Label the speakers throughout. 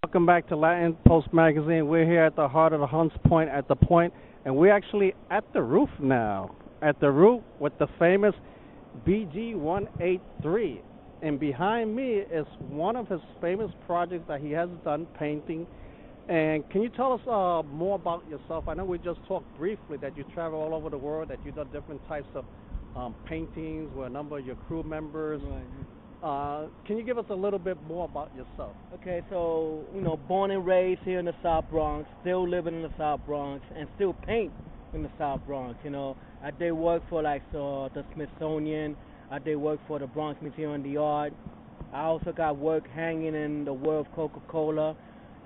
Speaker 1: Welcome back to Latin Post Magazine. We're here at the heart of the Hunts Point at the Point, and we're actually at the roof now. At the roof with the famous BG183. And behind me is one of his famous projects that he has done, painting. And can you tell us more about yourself? I know we just talked briefly that you travel all over the world, that you've done different types of paintings with a number of your crew members.
Speaker 2: Right.
Speaker 1: Can you give us a little bit more about yourself?
Speaker 2: Okay, so, born and raised here in the South Bronx, still living in the South Bronx, and still paint in the South Bronx. I did work for the Smithsonian. I did work for the Bronx Museum of the Art. I also got work hanging in the World of Coca-Cola.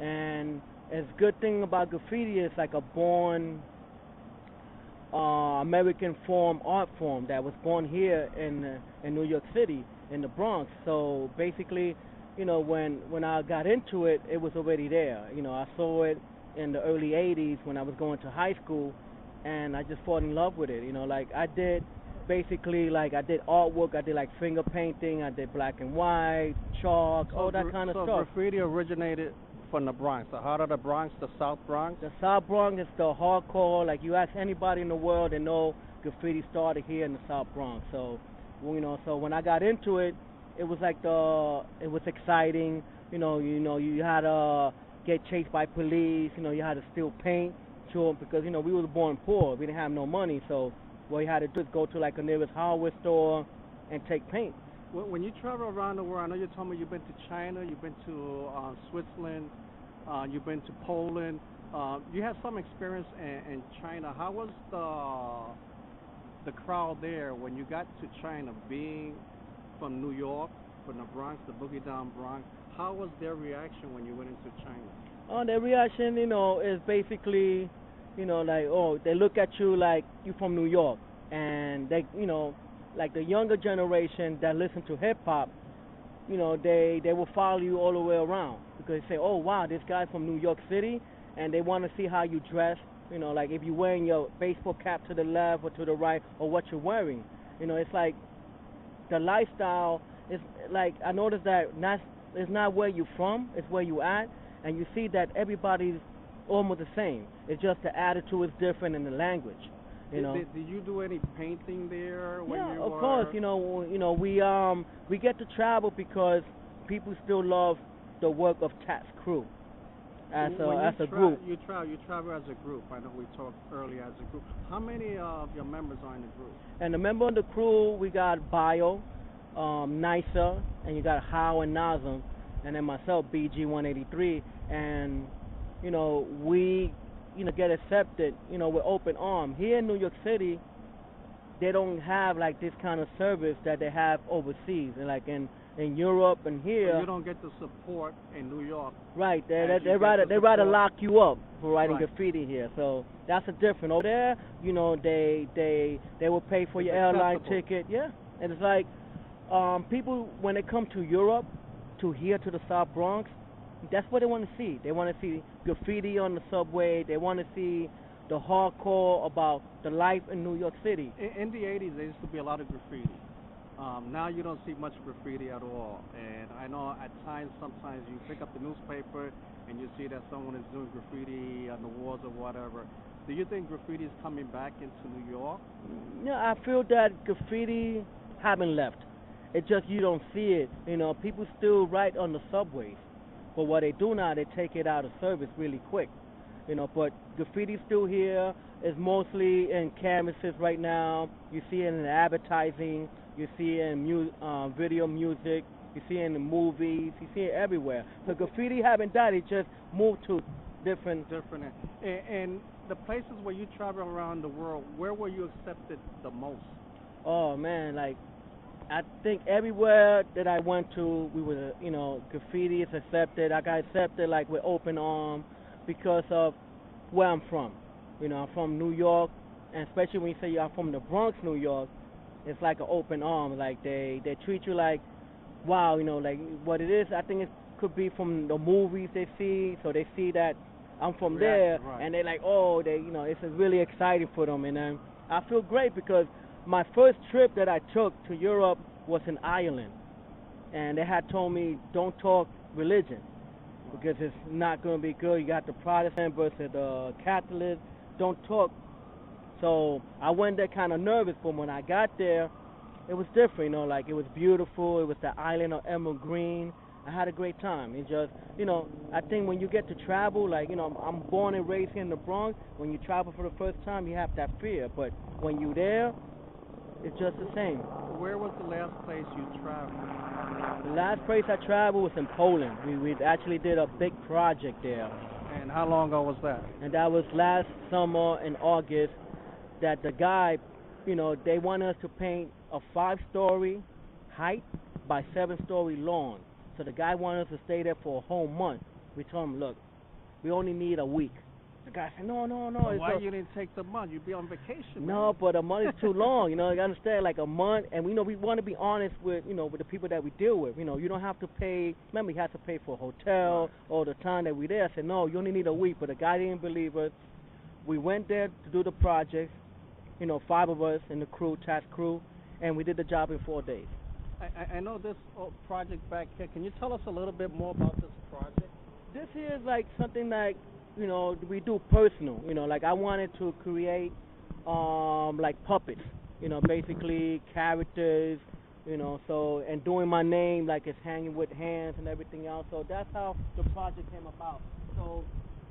Speaker 2: And it's a good thing about graffiti is like a born American art form that was born here in New York City, in the Bronx. So basically, when I got into it, it was already there. I saw it in the early 80s when I was going to high school, and I just fell in love with it. I did artwork, I did finger painting, I did black and white, chalk, all that kind of stuff.
Speaker 1: So graffiti originated from the Bronx, the heart of the Bronx, the South Bronx?
Speaker 2: The South Bronx is the hardcore. You ask anybody in the world, they know graffiti started here in the South Bronx. So, so when I got into it, it was it was exciting. You had to get chased by police. You had to steal paint, because we were born poor. We didn't have no money, so what you had to do is go to a nearest hardware store and take paint.
Speaker 1: When you travel around the world, I know you told me you've been to China, you've been to Switzerland, you've been to Poland. You had some experience in China. How was the crowd there when you got to China, being from New York, from the Bronx, the boogie down Bronx? How was their reaction when you went into China?
Speaker 2: Oh, their reaction, is basically, they look at you like you from New York, and they, the younger generation that listen to hip hop, they will follow you all the way around because they say, oh wow, this guy's from New York City, and they want to see how you dress. If you're wearing your baseball cap to the left or to the right, or what you're wearing. It's like the lifestyle is I noticed that it's not where you're from, it's where you at, and you see that everybody's almost the same. It's just the attitude is different in the language. Did
Speaker 1: you do any painting there?
Speaker 2: Yeah, of course. We get to travel because people still love the work of TAYSCRU as a group.
Speaker 1: You travel as a group. I know we talked earlier as a group. How many of your members are in the group?
Speaker 2: And the member of the crew, we got Bio, Nisa, and you got How and Nazem, and then myself, BG183, and we get accepted, with open arms. Here in New York City, they don't have this kind of service that they have overseas, and in Europe and here.
Speaker 1: So you don't get the support in New York.
Speaker 2: Right, they rather lock you up for writing graffiti here. So that's a difference. Over there, they will pay for your airline ticket. Yeah, and it's people when they come to Europe, to here to the South Bronx. That's what they want to see. They want to see graffiti on the subway. They want to see the hardcore about the life in New York City.
Speaker 1: In the 80s, there used to be a lot of graffiti. Now you don't see much graffiti at all. And I know at times, sometimes you pick up the newspaper and you see that someone is doing graffiti on the walls or whatever. Do you think graffiti is coming back into New York?
Speaker 2: Yeah, I feel that graffiti haven't left. It's just you don't see it. People still write on the subways. But what they do now, they take it out of service really quick. But graffiti's still here. It's mostly in canvases right now. You see it in advertising. You see it in video music. You see it in the movies. You see it everywhere. So graffiti haven't died. It just moved to different.
Speaker 1: And the places where you travel around the world, where were you accepted the most?
Speaker 2: Oh man, I think everywhere that I went to, we were, graffiti is accepted. I got accepted with open arms because of where I'm from. I'm from New York, and especially when you say you're from the Bronx, New York, it's like an open arm. They treat you wow, what it is. I think it could be from the movies they see, so they see that I'm from there,
Speaker 1: right.
Speaker 2: And they're like, oh, it's really exciting for them, and I feel great because my first trip that I took to Europe was in Ireland, and they had told me don't talk religion. because it's not going to be good. You got the Protestant versus the Catholic. Don't talk. So I went there kind of nervous, but when I got there, it was different. Like it was beautiful. It was the island of emerald green. I had a great time. It just, I think when you get to travel, like, I'm born and raised here in the Bronx. When you travel for the first time, you have that fear. But when you're there, it's just the same.
Speaker 1: Where was the last place you traveled?
Speaker 2: The last place I traveled was in Poland. We actually did a big project there.
Speaker 1: And how long ago was that?
Speaker 2: And that was last summer in August. That the guy, they wanted us to paint a 5-story height by 7-story long. So the guy wanted us to stay there for a whole month. We told him, look, we only need a week. The guy said, no.
Speaker 1: Well, why you didn't take the month? You'd be on vacation.
Speaker 2: No, man. But a month is too long. You understand, like a month. And we want to be honest with, with the people that we deal with. You don't have to pay. Remember, you have to pay for a hotel all the time that we're there. I said, no, you only need a week. But the guy didn't believe us. We went there to do the project. 5 of us in the crew, TAYSCRU, and we did the job in 4 days.
Speaker 1: I know this project back here. Can you tell us a little bit more about this project?
Speaker 2: This here is like something like, we do personal. Like I wanted to create like puppets, basically characters, so, and doing my name like it's hanging with hands and everything else. So that's how the project came about. So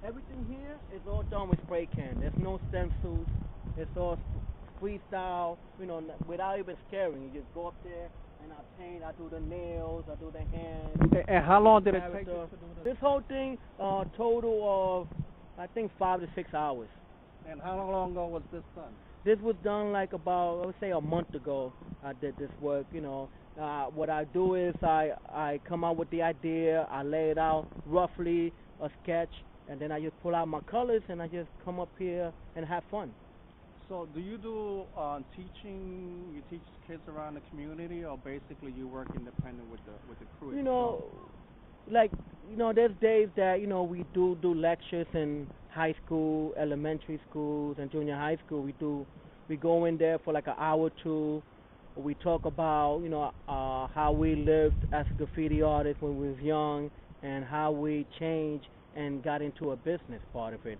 Speaker 2: everything here is all done with spray can. There's no stencils. It's all freestyle, without even scaring. You just go up there and I paint. I do the nails. I do the hands.
Speaker 1: And how long did it take you to do this?
Speaker 2: This whole thing, total of, I think 5 to 6 hours.
Speaker 1: And how long ago was this done?
Speaker 2: This was done like about, I would say, a month ago. I did this work. What I do is I come out with the idea. I lay it out roughly, a sketch, and then I just pull out my colors and I just come up here and have fun.
Speaker 1: So do you do teaching? You teach kids around the community, or basically you work independent with the crew?
Speaker 2: There's days that we do lectures in high school, elementary schools, and junior high school. We go in there for like an hour or two. We talk about how we lived as graffiti artists when we was young, and how we changed and got into a business part of it.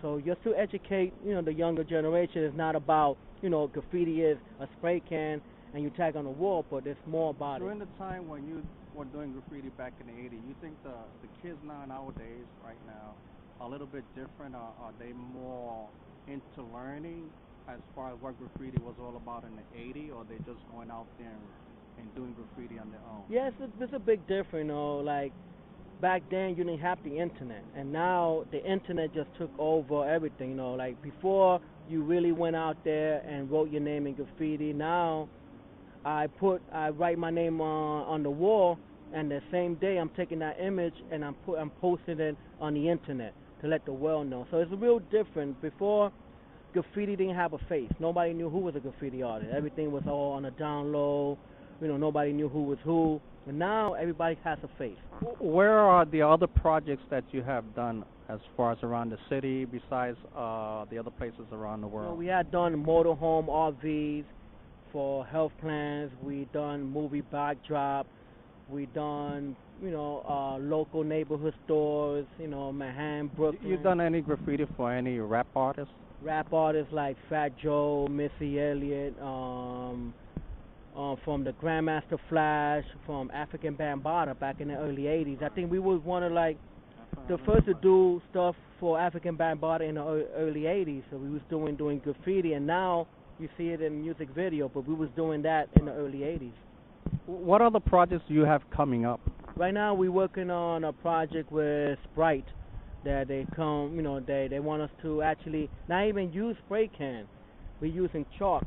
Speaker 2: So just to educate, the younger generation, it's not about, graffiti is a spray can and you tag on the wall, but it's more about
Speaker 1: During the time when you were doing graffiti back in the 80s, you think the kids nowadays, right now, are a little bit different? Are they more into learning as far as what graffiti was all about in the 80s, or they just going out there and doing graffiti on their own?
Speaker 2: Yes, there's a big difference, like back then you didn't have the internet, and now the internet just took over everything. Like before you really went out there and wrote your name in graffiti. Now I write my name on the wall, and the same day I'm taking that image and I'm posting it on the internet to let the world know. So it's real different. Before, graffiti didn't have a face. Nobody knew who was a graffiti artist. Everything was all on a down low. Nobody knew who was who. But now everybody has a face.
Speaker 1: Where are the other projects that you have done as far as around the city, besides the other places around the world?
Speaker 2: We had done motorhome RVs for health plans. We done movie backdrop. We done, local neighborhood stores. Manhattan, Brooklyn.
Speaker 1: You done any graffiti for any rap artists?
Speaker 2: Rap artists like Fat Joe, Missy Elliott, from the Grandmaster Flash, from African Bambaataa back in the early 80s. I think we was one of the first to do stuff for African Bambaataa in the early 80s. So we was doing graffiti, and now you see it in music video, but we was doing that in the early 80s.
Speaker 1: What other projects do you have coming up?
Speaker 2: Right now we're working on a project with Sprite that they come, they want us to actually not even use spray can. We're using chalk.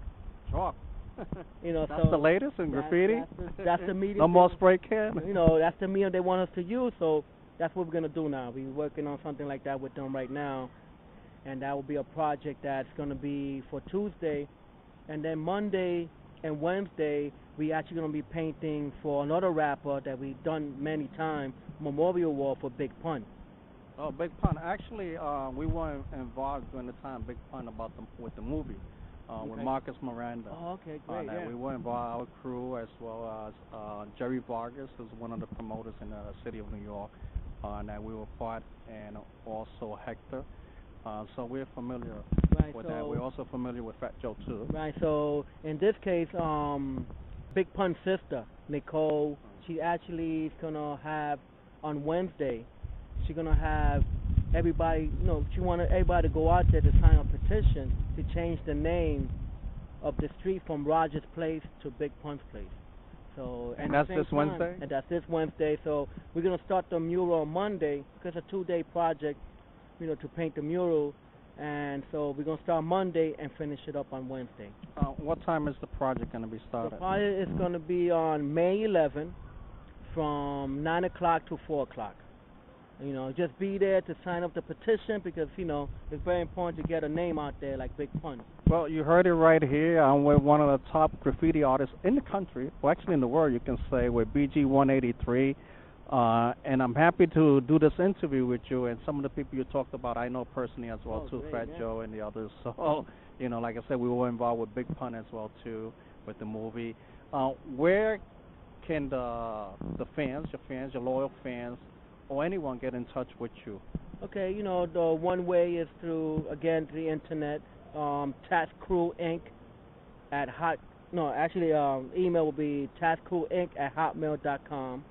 Speaker 1: Chalk. That's
Speaker 2: so
Speaker 1: the latest in graffiti?
Speaker 2: That's the medium.
Speaker 1: No more spray can?
Speaker 2: That's the medium they want us to use, so that's what we're going to do now. We're working on something like that with them right now, and that will be a project that's going to be for Tuesday, and then Monday and Wednesday, we actually going to be painting for another rapper that we've done many times, Memorial Wall for Big Pun.
Speaker 1: Oh, Big Pun. Actually, we were involved during the time Big Pun with the movie. With Marcus Miranda.
Speaker 2: Oh, okay, great. Yeah.
Speaker 1: We were involved, our crew, as well as Jerry Vargas, who's one of the promoters in the city of New York. and that we were part, and also Hector. So we're familiar
Speaker 2: Right.
Speaker 1: with that. We're also familiar with Fat Joe too.
Speaker 2: Right. So in this case, Big Pun's sister Nicole, she actually is gonna have on Wednesday. She's gonna have everybody. She wanted everybody to go out there to sign a petition to change the name of the street from Rogers Place to Big Pun's Place. So
Speaker 1: and that's this Wednesday.
Speaker 2: And that's this Wednesday. So we're gonna start the mural on Monday because it's a 2-day project, to paint the mural. And so we're gonna start Monday and finish it up on Wednesday.
Speaker 1: What time is the project gonna be started?
Speaker 2: The project is gonna be on May 11th from 9 o'clock to 4 o'clock. Just be there to sign up the petition because it's very important to get a name out there like Big Pun.
Speaker 1: Well, you heard it right here. I'm with one of the top graffiti artists in the country, well, actually in the world, you can say, with BG 183. And I'm happy to do this interview with you, and some of the people you talked about I know personally as well too,
Speaker 2: great,
Speaker 1: Fat
Speaker 2: yeah.
Speaker 1: Joe and the others. So, like I said, we were involved with Big Pun as well too, with the movie. Where can the fans, your loyal fans, or anyone get in touch with you?
Speaker 2: Okay, the one way is through, again, the internet, TAYSCRU Inc. at email will be TAYSCRUinc@hotmail.com.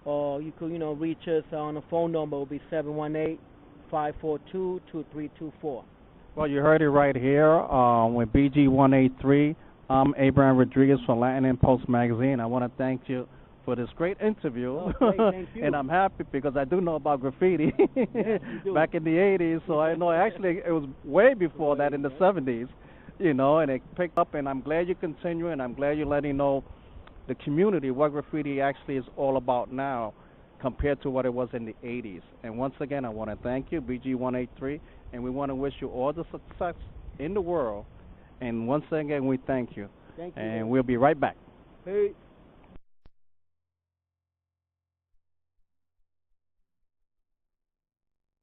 Speaker 2: Or you could, reach us on the phone number. It will be 718-542-2324.
Speaker 1: Well, you heard it right here with BG 183. I'm Abraham Rodriguez from Latin Impulse Magazine. I want to thank you for this great interview.
Speaker 2: Oh, great, thank you.
Speaker 1: And I'm happy because I do know about graffiti
Speaker 2: Yes, you do.
Speaker 1: back in the 80s. So I know actually it was way before that in the 70s, and it picked up. And I'm glad you continue, and I'm glad you're letting know the community what graffiti actually is all about now compared to what it was in the 80s. And once again, I want to thank you, BG 183, and we want to wish you all the success in the world. And once again, we thank you.
Speaker 2: Thank you.
Speaker 1: And we'll be right back.
Speaker 2: Hey.